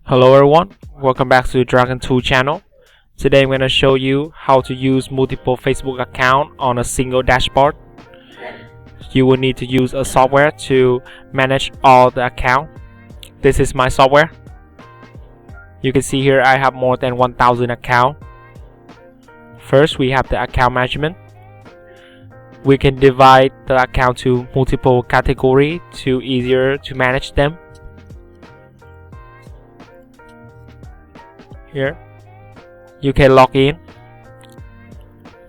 Hello everyone, welcome back to Dragon 2 channel. Today I'm going to show you how to use multiple Facebook accounts on a single dashboard. You will need to use a software to manage all the accounts. This is my software. You can see here I have more than 1000 accounts. First we have the account management. We can divide the account to multiple categories to easier to manage them. Here you can log in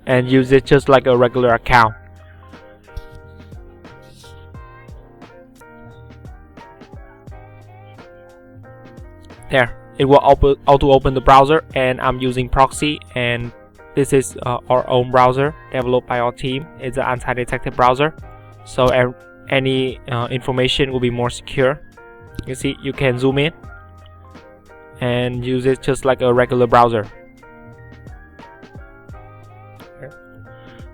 and use it just like a regular account. There, it will auto open the browser, and I'm using proxy, and this is our own browser developed by our team. It's an anti-detective browser, so any information will be more secure. You see, you can zoom in and use it just like a regular browser.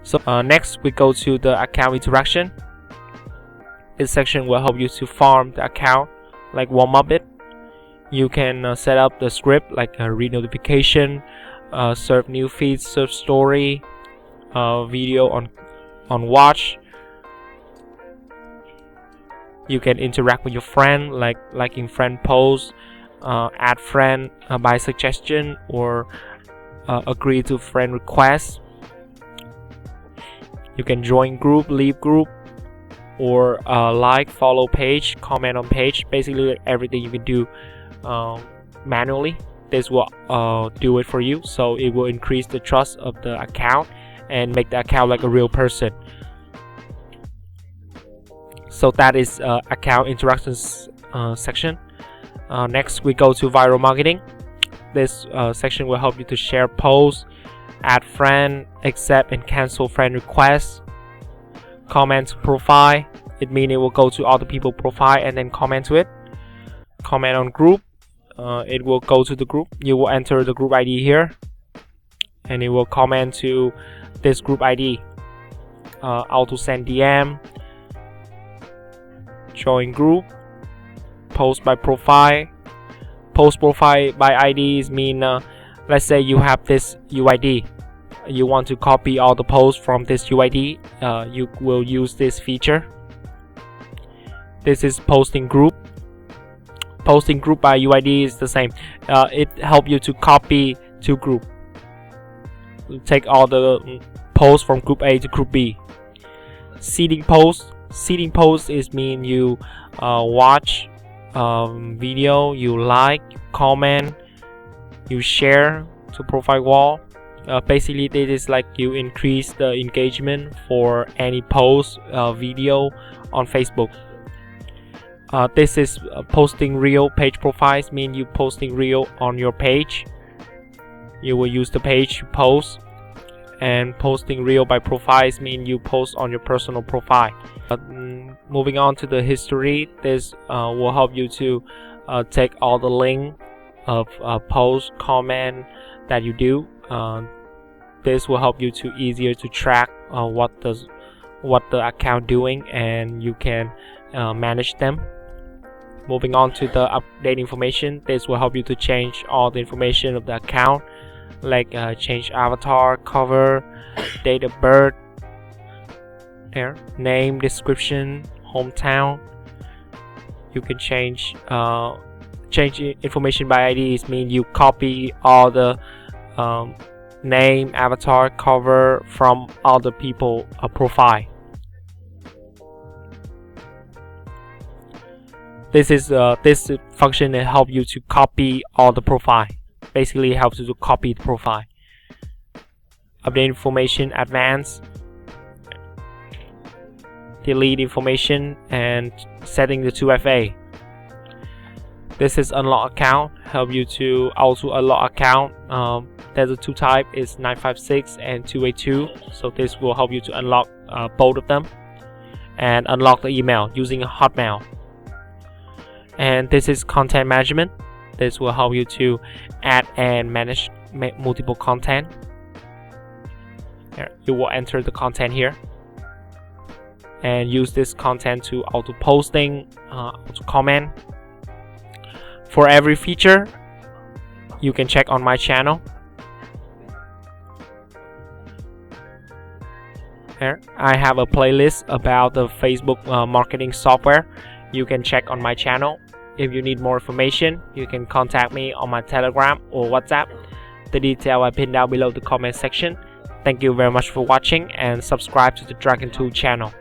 So next we go to the account interaction. This section will help you to farm the account, like warm up it. You can set up the script like read notification, serve new feeds, serve story, video on watch. You can interact with your friend, like liking friend posts, add friend by suggestion, or agree to friend requests. You can join group, leave group, or like, follow page, comment on page. Basically everything you can do manually. This will do it for you, so it will increase the trust of the account and make the account like a real person. So that is account interactions section. Next we go to viral marketing. This section will help you to share posts, add friend, accept and cancel friend requests, comment to profile. It means it will go to other people's profile and then comment to it. Comment on group. It will go to the group. You will enter the group ID here, and it will comment to this group ID. Auto send DM, join group, post by profile. Post profile by IDs mean let's say you have this UID, you want to copy all the posts from this UID, you will use this feature. This is posting group. Posting group by UID is the same. It helps you to copy to group. Take all the posts from group A to group B. Seeding posts. Seeding posts is mean you watch video, you like, comment, you share to profile wall. Basically this is like you increase the engagement for any post, video on Facebook. This is posting real page profiles, mean you posting real on your page. You will use the page you post. And posting real by profiles mean you post on your personal profile. Moving on to the history, this will help you to take all the link of post, comment that you do. This will help you to easier to track what the account doing, and you can manage them. Moving on to the update information, this will help you to change all the information of the account, like change avatar, cover, date of birth, there, name, description, hometown. You can change information by IDs, mean you copy all the name, avatar, cover from other people profile. This function will help you to copy all the profile. Basically it helps you to copy the profile. Update information, advanced, delete information, and setting the 2FA. This is unlock account, help you to also unlock account. There's a two type, is 956 and 282. So this will help you to unlock both of them, and unlock the email using a Hotmail. And this is content management. This will help you to add and manage multiple content. Here, you will enter the content here and use this content to auto posting, auto comment. For every feature, you can check on my channel. Here, I have a playlist about the Facebook marketing software. You can check on my channel. If you need more information, you can contact me on my Telegram or WhatsApp. The detail I pinned down below the comment section. Thank you very much for watching and subscribe to the Dragon 2 channel.